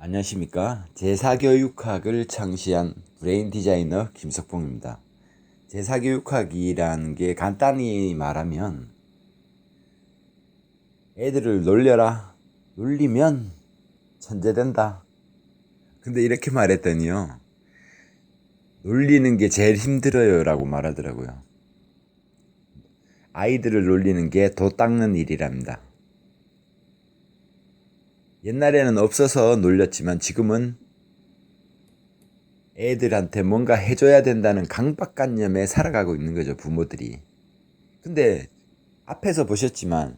안녕하십니까. 제사교육학을 창시한 브레인 디자이너 김석봉입니다. 제사교육학이라는 게 간단히 말하면 애들을 놀려라. 놀리면 천재된다. 근데 이렇게 말했더니요, 놀리는 게 제일 힘들어요 라고 말하더라고요. 아이들을 놀리는 게 도 닦는 일이랍니다. 옛날에는 없어서 놀렸지만 지금은 애들한테 뭔가 해줘야 된다는 강박관념에 살아가고 있는 거죠, 부모들이. 근데 앞에서 보셨지만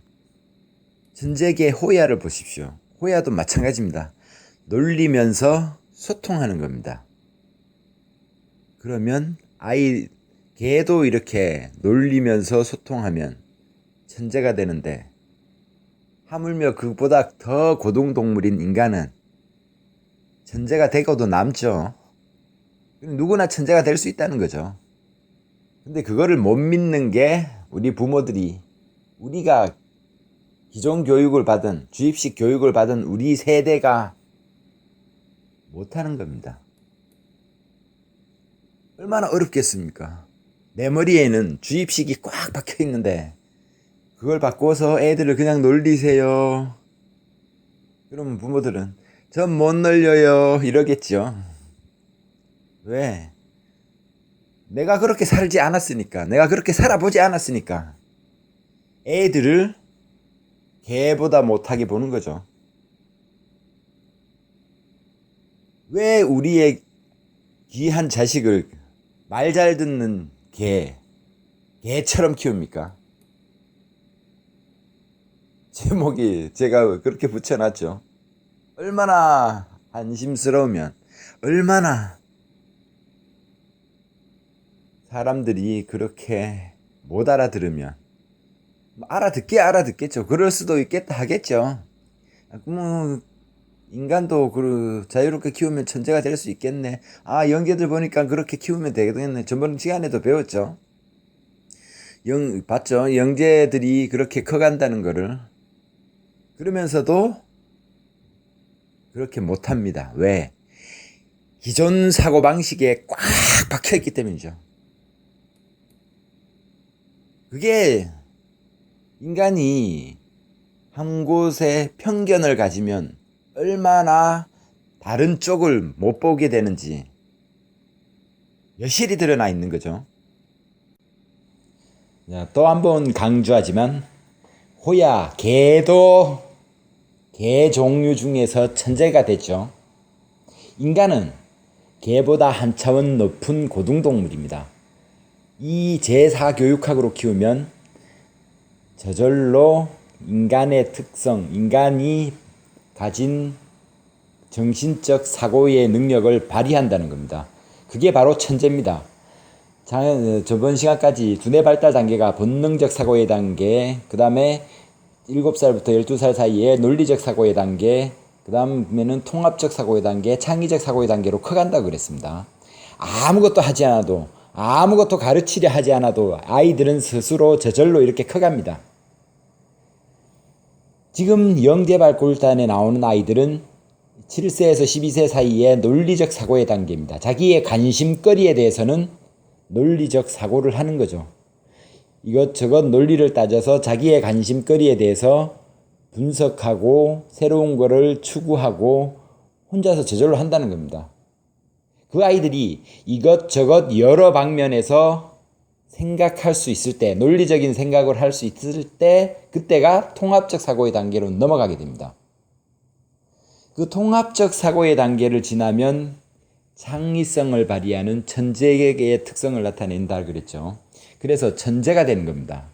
전제계 호야를 보십시오. 호야도 마찬가지입니다. 놀리면서 소통하는 겁니다. 그러면 개도 이렇게 놀리면서 소통하면 천재가 되는데, 하물며 그보다 더 고등동물인 인간은 천재가 되고도 남죠. 누구나 천재가 될 수 있다는 거죠. 근데 그거를 못 믿는 게 우리 부모들이, 우리가 기존 교육을 받은, 주입식 교육을 받은 우리 세대가 못하는 겁니다. 얼마나 어렵겠습니까? 내 머리에는 주입식이 꽉 박혀 있는데 그걸 바꿔서 애들을 그냥 놀리세요. 그러면 부모들은 전 못 놀려요 이러겠죠. 왜? 내가 그렇게 살지 않았으니까, 내가 그렇게 살아보지 않았으니까 애들을 개보다 못하게 보는 거죠. 왜 우리의 귀한 자식을 말 잘 듣는 개처럼 키웁니까? 제목이 제가 그렇게 붙여놨죠. 얼마나 안심스러우면, 얼마나 사람들이 그렇게 못 알아들으면, 알아듣겠죠. 그럴 수도 있겠다 하겠죠. 인간도 자유롭게 키우면 천재가 될 수 있겠네. 영재들 보니까 그렇게 키우면 되겠네. 저번 시간에도 배웠죠. 봤죠? 영재들이 그렇게 커간다는 거를. 그러면서도 그렇게 못합니다. 왜? 기존 사고방식에 꽉 박혀있기 때문이죠. 그게 인간이 한 곳에 편견을 가지면 얼마나 다른 쪽을 못 보게 되는지 여실히 드러나 있는 거죠. 또 한 번 강조하지만 호야, 개도 개 종류 중에서 천재가 됐죠. 인간은 개보다 한 차원 높은 고등동물입니다. 이 제사교육학으로 키우면 저절로 인간의 특성, 인간이 가진 정신적 사고의 능력을 발휘한다는 겁니다. 그게 바로 천재입니다. 저번 시간까지 두뇌 발달 단계가 본능적 사고의 단계, 그 다음에 7살부터 12살 사이에 논리적 사고의 단계, 그 다음에는 통합적 사고의 단계, 창의적 사고의 단계로 커간다고 그랬습니다. 아무것도 하지 않아도, 아무것도 가르치려 하지 않아도 아이들은 스스로 저절로 이렇게 커갑니다. 지금 영재발굴단에 나오는 아이들은 7세에서 12세 사이에 논리적 사고의 단계입니다. 자기의 관심거리에 대해서는 논리적 사고를 하는 거죠. 이것저것 논리를 따져서 자기의 관심거리에 대해서 분석하고 새로운 거를 추구하고 혼자서 저절로 한다는 겁니다. 그 아이들이 이것저것 여러 방면에서 생각할 수 있을 때, 논리적인 생각을 할 수 있을 때, 그때가 통합적 사고의 단계로 넘어가게 됩니다. 그 통합적 사고의 단계를 지나면 창의성을 발휘하는 천재의 특성을 나타낸다 그랬죠. 그래서 천재가 되는 겁니다.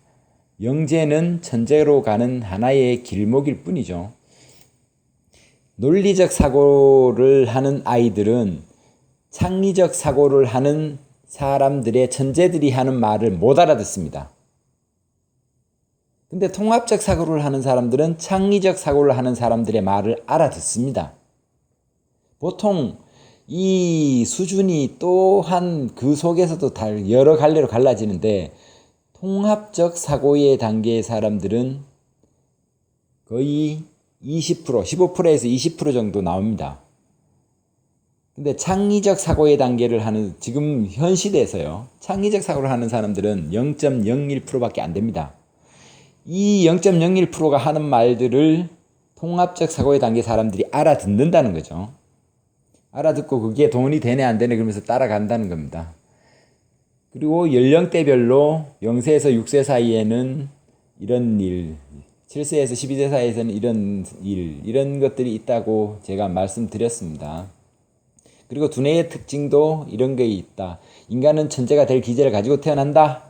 영재는 천재로 가는 하나의 길목일 뿐이죠. 논리적 사고를 하는 아이들은 창의적 사고를 하는 사람들의, 천재들이 하는 말을 못 알아듣습니다. 근데 통합적 사고를 하는 사람들은 창의적 사고를 하는 사람들의 말을 알아듣습니다. 보통 이 수준이 또한 그 속에서도 여러 갈래로 갈라지는데, 통합적 사고의 단계의 사람들은 거의 20%, 15%에서 20% 정도 나옵니다. 근데 창의적 사고의 단계를 하는 지금 현 시대에서요. 창의적 사고를 하는 사람들은 0.01%밖에 안 됩니다. 이 0.01%가 하는 말들을 통합적 사고의 단계 사람들이 알아듣는다는 거죠. 알아듣고 그게 돈이 되네 안 되네 그러면서 따라간다는 겁니다. 그리고 연령대별로 0세에서 6세 사이에는 이런 일, 7세에서 12세 사이에서는 이런 일, 이런 것들이 있다고 제가 말씀드렸습니다. 그리고 두뇌의 특징도 이런 게 있다. 인간은 천재가 될 기질을 가지고 태어난다.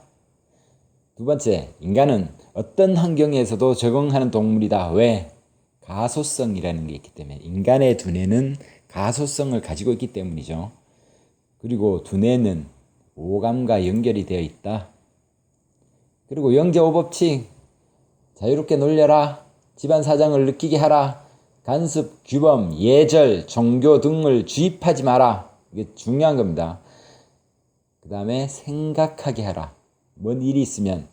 두 번째, 인간은 어떤 환경에서도 적응하는 동물이다. 왜? 가소성이라는 게 있기 때문에. 인간의 두뇌는 가소성을 가지고 있기 때문이죠. 그리고 두뇌는 오감과 연결이 되어 있다. 그리고 영제5법칙, 자유롭게 놀려라, 집안 사정을 느끼게 하라, 간섭, 규범, 예절, 종교 등을 주입하지 마라. 이게 중요한 겁니다. 그 다음에 생각하게 하라. 뭔 일이 있으면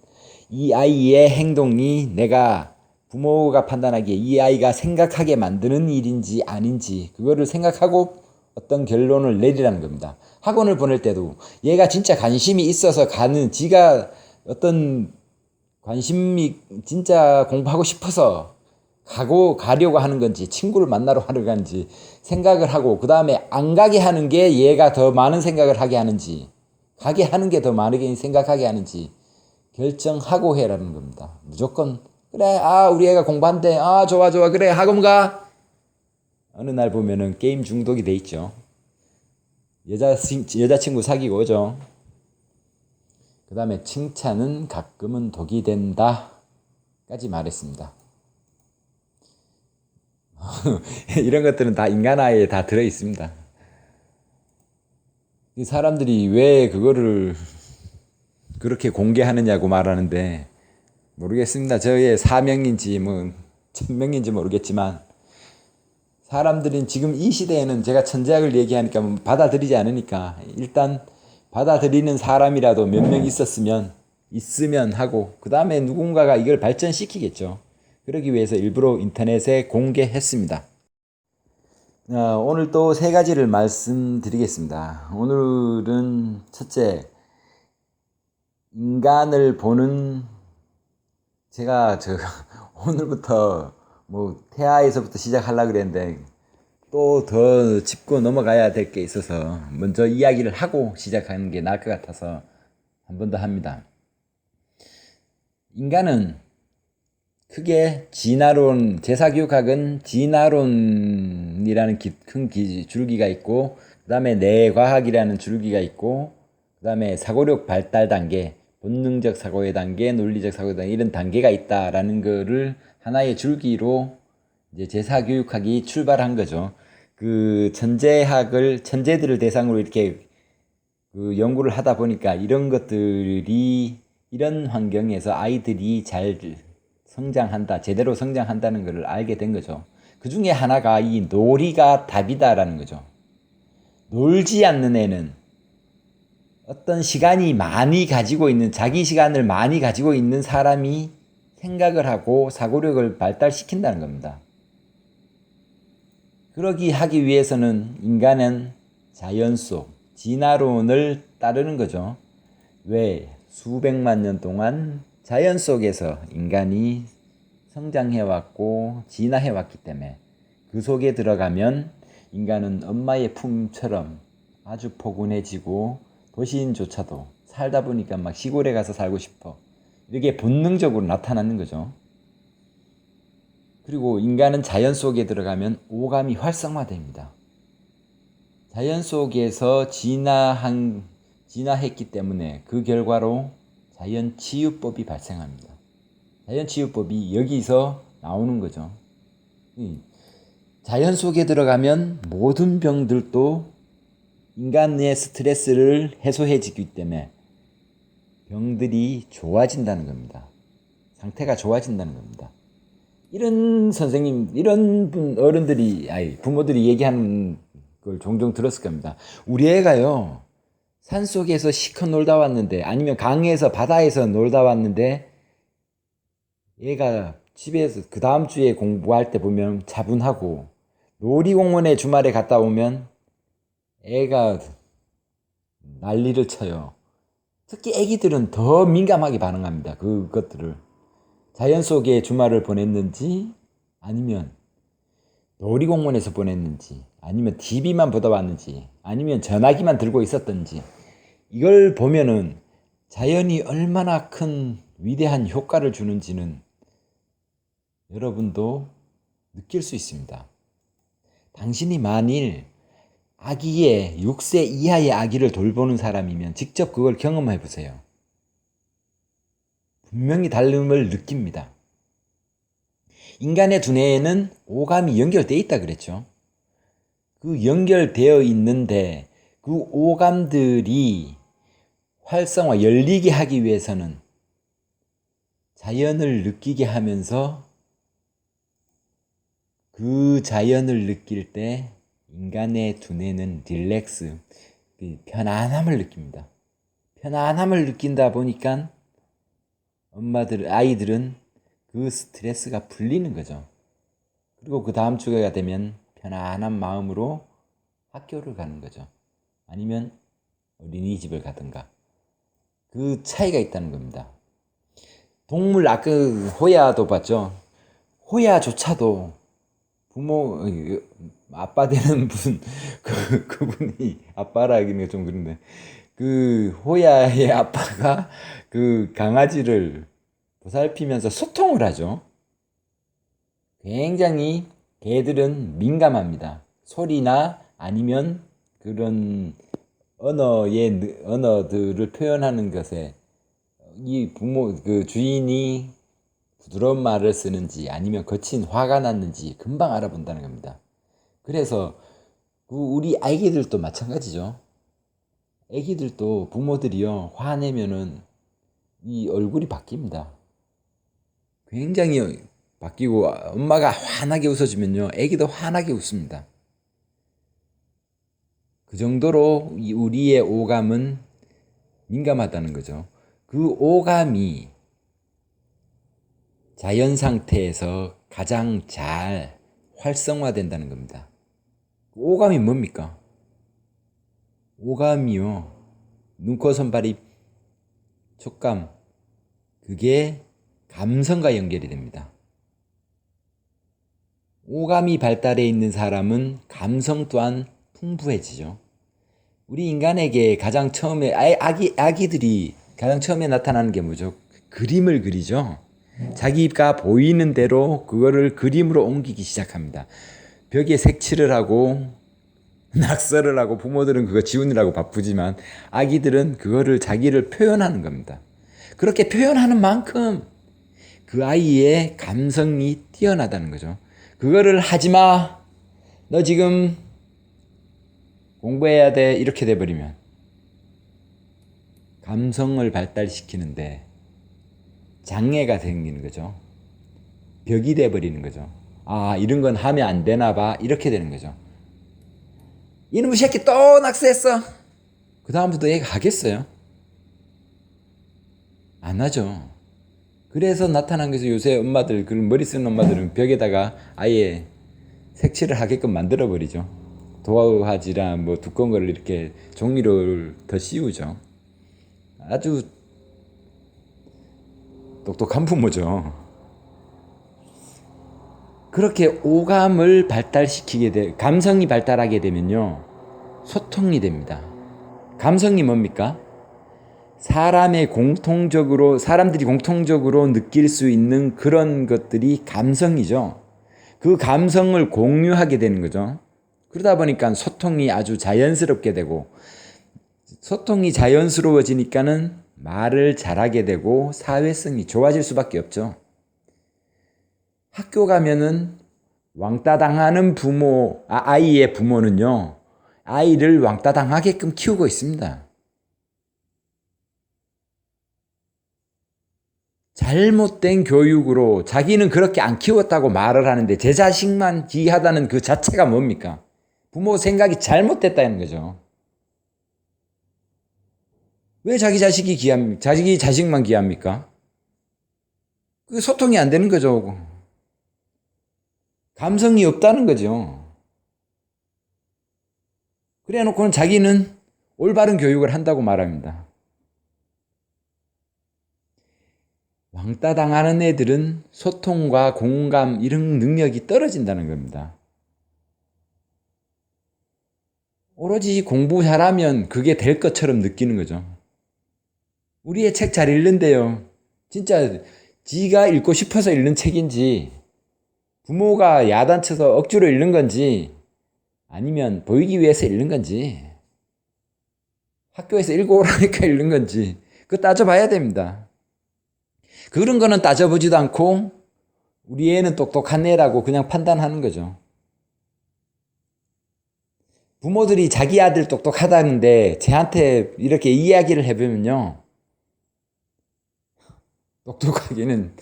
이 아이의 행동이 내가 부모가 판단하기에 이 아이가 생각하게 만드는 일인지 아닌지 그거를 생각하고 어떤 결론을 내리라는 겁니다. 학원을 보낼 때도 얘가 진짜 관심이 있어서 가는, 지가 어떤 관심이 진짜 공부하고 싶어서 가려고 하는 건지 친구를 만나러 하러 가는지 생각을 하고 그 다음에 안 가게 하는 게 얘가 더 많은 생각을 하게 하는지 가게 하는 게 더 많게 생각하게 하는지 결정하고 해라는 겁니다. 무조건 그래 우리 애가 공부한대 좋아 그래 학원 가. 어느 날 보면은 게임 중독이 돼 있죠. 여자친구 사귀고 오죠. 그 다음에 칭찬은 가끔은 독이 된다 까지 말했습니다. 이런 것들은 다 인간화에 다 들어있습니다. 사람들이 왜 그거를 그렇게 공개하느냐고 말하는데 모르겠습니다. 저의 사명인지 천명인지 모르겠지만 사람들은 지금 이 시대에는 제가 천재학을 얘기하니까 받아들이지 않으니까 일단 받아들이는 사람이라도 몇 명 있으면 하고 그 다음에 누군가가 이걸 발전시키겠죠. 그러기 위해서 일부러 인터넷에 공개했습니다. 오늘 또 3가지를 말씀드리겠습니다. 오늘은 첫째, 인간을 보는, 제가 오늘부터 태아에서부터 시작하려고 그랬는데 또 더 짚고 넘어가야 될 게 있어서 먼저 이야기를 하고 시작하는 게 나을 것 같아서 한 번 더 합니다. 인간은 크게 진화론, 제사교육학은 진화론이라는 큰 줄기가 있고 그 다음에 뇌과학이라는 줄기가 있고 그 다음에 사고력 발달 단계, 본능적 사고의 단계, 논리적 사고의 단계 이런 단계가 있다라는 거를 하나의 줄기로 이제 제사교육학이 출발한 거죠. 그 천재들을 대상으로 이렇게 그 연구를 하다 보니까 이런 것들이 이런 환경에서 아이들이 잘 성장한다, 제대로 성장한다는 것을 알게 된 거죠. 그 중에 하나가 이 놀이가 답이다라는 거죠. 놀지 않는 애는 어떤 시간이 많이 가지고 있는, 자기 시간을 많이 가지고 있는 사람이 생각을 하고 사고력을 발달시킨다는 겁니다. 그러기 하기 위해서는 인간은 자연 속 진화론을 따르는 거죠. 왜? 수백만 년 동안 자연 속에서 인간이 성장해왔고 진화해왔기 때문에 그 속에 들어가면 인간은 엄마의 품처럼 아주 포근해지고 도시인조차도 살다 보니까 막 시골에 가서 살고 싶어. 이렇게 본능적으로 나타나는 거죠. 그리고 인간은 자연 속에 들어가면 오감이 활성화됩니다. 자연 속에서 진화했기 때문에 그 결과로 자연치유법이 발생합니다. 자연치유법이 여기서 나오는 거죠. 자연 속에 들어가면 모든 병들도 인간의 스트레스를 해소해지기 때문에 병들이 좋아진다는 겁니다. 상태가 좋아진다는 겁니다. 이런 선생님, 이런 부모들이 얘기하는 걸 종종 들었을 겁니다. 우리 애가요, 산속에서 시컷 놀다 왔는데, 아니면 강에서, 바다에서 놀다 왔는데, 얘가 집에서 그 다음 주에 공부할 때 보면 차분하고, 놀이공원에 주말에 갔다 오면 애가 난리를 쳐요. 특히 애기들은 더 민감하게 반응합니다. 그것들을. 자연 속에 주말을 보냈는지, 아니면 놀이공원에서 보냈는지, 아니면 TV만 보다 왔는지, 아니면 전화기만 들고 있었던지, 이걸 보면은 자연이 얼마나 큰 위대한 효과를 주는지는 여러분도 느낄 수 있습니다. 당신이 만일 아기의 6세 이하의 아기를 돌보는 사람이면 직접 그걸 경험해 보세요. 분명히 다름을 느낍니다. 인간의 두뇌에는 오감이 연결되어 있다 그랬죠. 그 연결되어 있는데 그 오감들이 활성화, 열리게 하기 위해서는 자연을 느끼게 하면서 그 자연을 느낄 때 인간의 두뇌는 릴렉스, 편안함을 느낍니다. 편안함을 느낀다 보니까 아이들은 그 스트레스가 풀리는 거죠. 그리고 그 다음 주가 되면 편안한 마음으로 학교를 가는 거죠. 아니면 어린이집을 가든가. 그 차이가 있다는 겁니다. 동물, 아까 호야도 봤죠? 호야조차도 부모, 아빠 되는 분, 그분이 아빠라 하기는 좀 그런데, 그 호야의 아빠가 그 강아지를 보살피면서 소통을 하죠. 굉장히 개들은 민감합니다. 소리나 아니면 그런 언어들을 표현하는 것에 이 그 주인이 부드러운 말을 쓰는지 아니면 거친 화가 났는지 금방 알아본다는 겁니다. 그래서 우리 아기들도 마찬가지죠. 아기들도 부모들이요, 화내면은 이 얼굴이 바뀝니다. 굉장히 바뀌고, 엄마가 환하게 웃어주면요, 아기도 환하게 웃습니다. 그 정도로 우리의 오감은 민감하다는 거죠. 그 오감이 자연 상태에서 가장 잘 활성화된다는 겁니다. 오감이 뭡니까? 오감이요, 눈, 코, 손, 발입, 촉감, 그게 감성과 연결이 됩니다. 오감이 발달해 있는 사람은 감성 또한 풍부해지죠. 우리 인간에게 가장 처음에 아기들이 가장 처음에 나타나는 게 뭐죠? 그림을 그리죠. 자기가 보이는 대로 그거를 그림으로 옮기기 시작합니다. 벽에 색칠을 하고 낙서를 하고 부모들은 그거 지우느라고 바쁘지만 아기들은 그거를 자기를 표현하는 겁니다. 그렇게 표현하는 만큼 그 아이의 감성이 뛰어나다는 거죠. 그거를 하지 마. 너 지금 공부해야 돼. 이렇게 돼버리면 감성을 발달시키는데 장애가 생기는 거죠. 벽이 돼버리는 거죠. 아, 이런 건 하면 안 되나 봐. 이렇게 되는 거죠. 이놈의 새끼 또 낙서했어. 그 다음부터 얘가 하겠어요? 안 하죠. 그래서 나타난 것이 요새 엄마들, 그 머리 쓰는 엄마들은 벽에다가 아예 색칠을 하게끔 만들어버리죠. 도화지랑 뭐 두꺼운 걸 이렇게 종이를 더 씌우죠. 아주 똑똑한 부모죠. 그렇게 오감을 감성이 발달하게 되면요, 소통이 됩니다. 감성이 뭡니까? 사람들이 공통적으로 느낄 수 있는 그런 것들이 감성이죠. 그 감성을 공유하게 되는 거죠. 그러다 보니까 소통이 아주 자연스럽게 되고, 소통이 자연스러워지니까는 말을 잘하게 되고 사회성이 좋아질 수밖에 없죠. 학교 가면은 왕따 당하는 아이의 부모는요, 아이를 왕따 당하게끔 키우고 있습니다. 잘못된 교육으로 자기는 그렇게 안 키웠다고 말을 하는데 제 자식만 기하다는 그 자체가 뭡니까? 부모 생각이 잘못됐다는 거죠. 왜 자기 자식만 기합니까? 그 소통이 안 되는 거죠. 감성이 없다는 거죠. 그래 놓고는 자기는 올바른 교육을 한다고 말합니다. 왕따 당하는 애들은 소통과 공감 이런 능력이 떨어진다는 겁니다. 오로지 공부 잘하면 그게 될 것처럼 느끼는 거죠. 우리 애 책 잘 읽는데요. 진짜 지가 읽고 싶어서 읽는 책인지 부모가 야단쳐서 억지로 읽는 건지 아니면 보이기 위해서 읽는 건지 학교에서 읽어오라니까 읽는 건지 그거 따져봐야 됩니다. 그런 거는 따져보지도 않고 우리 애는 똑똑한 애라고 그냥 판단하는 거죠. 부모들이 자기 아들 똑똑하다는데 쟤한테 이렇게 이야기를 해보면요. 똑똑하기는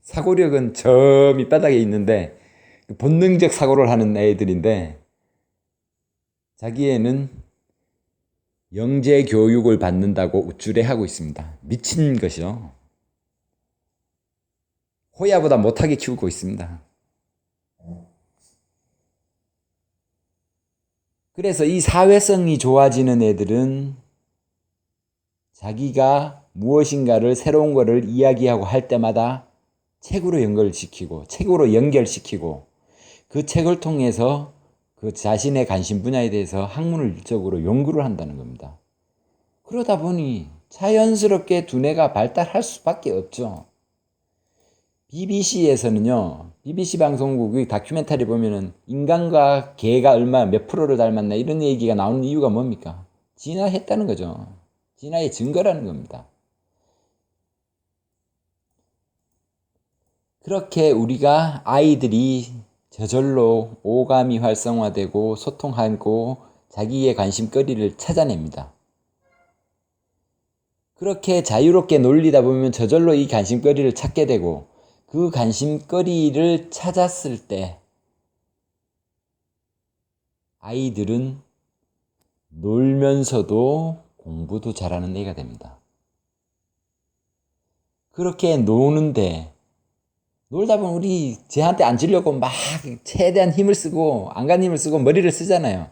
사고력은 저 밑바닥에 있는데 본능적 사고를 하는 애들인데 자기 애는 영재 교육을 받는다고 우쭐해하고 있습니다. 미친 것이요. 호야보다 못하게 키우고 있습니다. 그래서 이 사회성이 좋아지는 애들은 자기가 무엇인가를 새로운 거를 이야기하고 할 때마다 책으로 연결시키고 그 책을 통해서 그 자신의 관심 분야에 대해서 학문적으로 연구를 한다는 겁니다. 그러다 보니 자연스럽게 두뇌가 발달할 수밖에 없죠. BBC에서는요, BBC 방송국의 다큐멘터리 보면은 인간과 개가 몇 프로를 닮았나 이런 얘기가 나오는 이유가 뭡니까? 진화했다는 거죠. 진화의 증거라는 겁니다. 그렇게 우리가 아이들이 저절로 오감이 활성화되고 소통하고 자기의 관심거리를 찾아냅니다. 그렇게 자유롭게 놀리다 보면 저절로 이 관심거리를 찾게 되고 그 관심거리를 찾았을 때 아이들은 놀면서도 공부도 잘하는 애가 됩니다. 그렇게 노는데 놀다 보면 우리 쟤한테 앉으려고 막 최대한 힘을 쓰고 안간힘을 쓰고 머리를 쓰잖아요.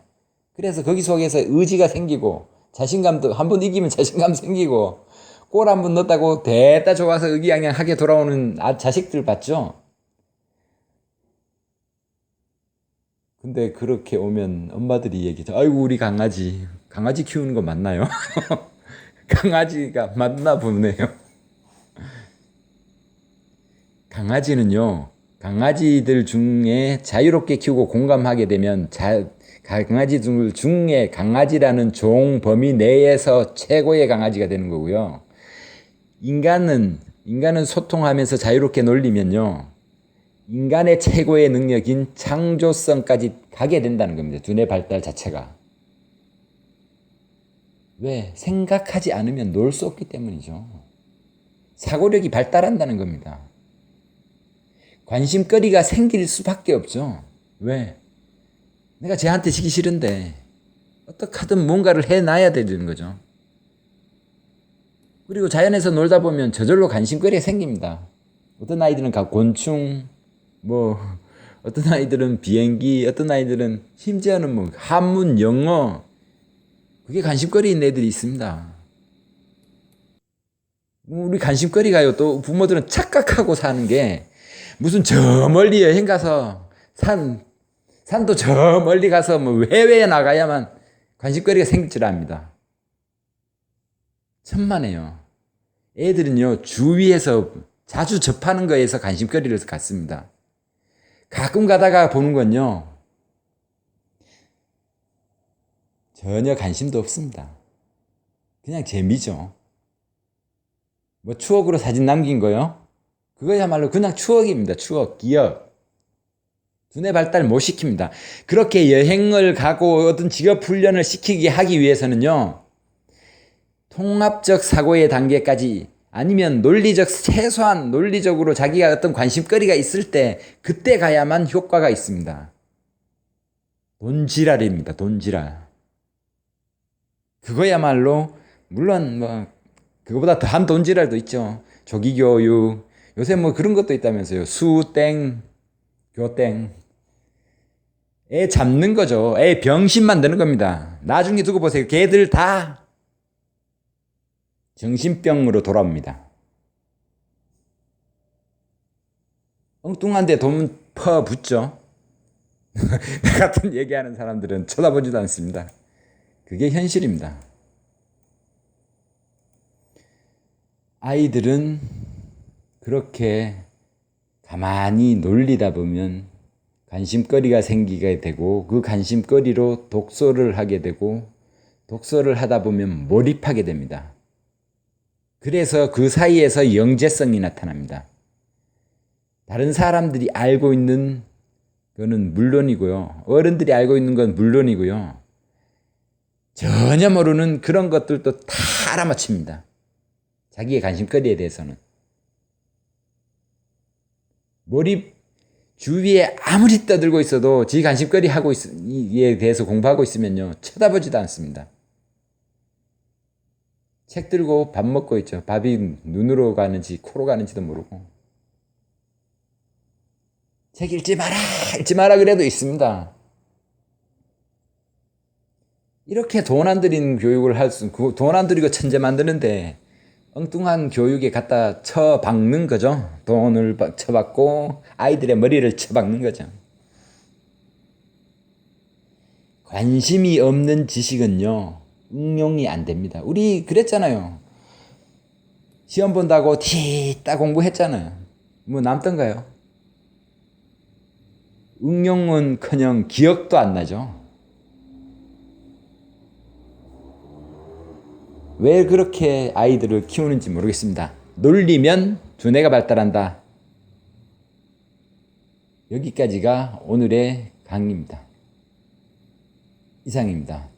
그래서 거기 속에서 의지가 생기고 자신감도 한번 이기면 자신감 생기고 골 한번 넣었다고 됐다 좋아서 의기양양하게 돌아오는 자식들 봤죠? 근데 그렇게 오면 엄마들이 얘기하죠. 아이고 우리 강아지 키우는 거 맞나요? 강아지가 맞나 보네요. 강아지들 중에 자유롭게 키우고 공감하게 되면 강아지들 중에 강아지라는 종 범위 내에서 최고의 강아지가 되는 거고요. 인간은 소통하면서 자유롭게 놀리면요. 인간의 최고의 능력인 창조성까지 가게 된다는 겁니다. 두뇌 발달 자체가. 왜? 생각하지 않으면 놀 수 없기 때문이죠. 사고력이 발달한다는 겁니다. 관심거리가 생길 수밖에 없죠. 왜? 내가 쟤한테 지기 싫은데 어떻게 하든 뭔가를 해놔야 되는 거죠. 그리고 자연에서 놀다 보면 저절로 관심거리가 생깁니다. 어떤 아이들은 곤충, 어떤 아이들은 비행기, 어떤 아이들은 심지어는 한문, 영어, 그게 관심거리인 애들이 있습니다. 우리 관심거리가요, 또 부모들은 착각하고 사는 게 무슨 저 멀리 여행 가서 산도 저 멀리 가서 해외에 나가야만 관심거리가 생길 줄 압니다. 천만에요. 애들은요, 주위에서 자주 접하는 거에서 관심거리를 갖습니다. 가끔 가다가 보는 건요, 전혀 관심도 없습니다. 그냥 재미죠. 추억으로 사진 남긴 거요? 그거야말로 그냥 추억입니다. 추억, 기억. 두뇌 발달 못 시킵니다. 그렇게 여행을 가고 어떤 직업 훈련을 시키게 하기 위해서는요, 통합적 사고의 단계까지 아니면 최소한 논리적으로 자기가 어떤 관심거리가 있을 때 그때 가야만 효과가 있습니다. 돈지랄입니다. 돈지랄. 그거야말로 물론 그거보다 더한 돈지랄도 있죠. 조기교육. 요새 그런 것도 있다면서요. 수땡, 교땡. 애 잡는 거죠. 애 병신 만드는 겁니다. 나중에 두고 보세요. 걔들 다 정신병으로 돌아옵니다. 엉뚱한데 돈 퍼붓죠. 나 같은 얘기하는 사람들은 쳐다보지도 않습니다. 그게 현실입니다. 아이들은 그렇게 가만히 놀리다 보면 관심거리가 생기게 되고 그 관심거리로 독서를 하게 되고 독서를 하다 보면 몰입하게 됩니다. 그래서 그 사이에서 영재성이 나타납니다. 다른 사람들이 알고 있는 거는 물론이고요. 어른들이 알고 있는 건 물론이고요. 전혀 모르는 그런 것들도 다 알아맞힙니다. 자기의 관심거리에 대해서는. 몰입 주위에 아무리 떠들고 있어도 지 관심거리에 대해서 공부하고 있으면요. 쳐다보지도 않습니다. 책 들고 밥 먹고 있죠. 밥이 눈으로 가는지 코로 가는지도 모르고. 책 읽지 마라 그래도 있습니다. 이렇게 돈 안 들이는 교육을 돈 안 들이고 천재 만드는데 엉뚱한 교육에 갖다 쳐박는 거죠. 돈을 쳐박고 아이들의 머리를 쳐박는 거죠. 관심이 없는 지식은요. 응용이 안 됩니다. 우리 그랬잖아요. 시험 본다고 뒤따 공부했잖아요. 뭐 남던가요? 응용은커녕 기억도 안 나죠. 왜 그렇게 아이들을 키우는지 모르겠습니다. 놀리면 두뇌가 발달한다. 여기까지가 오늘의 강의입니다. 이상입니다.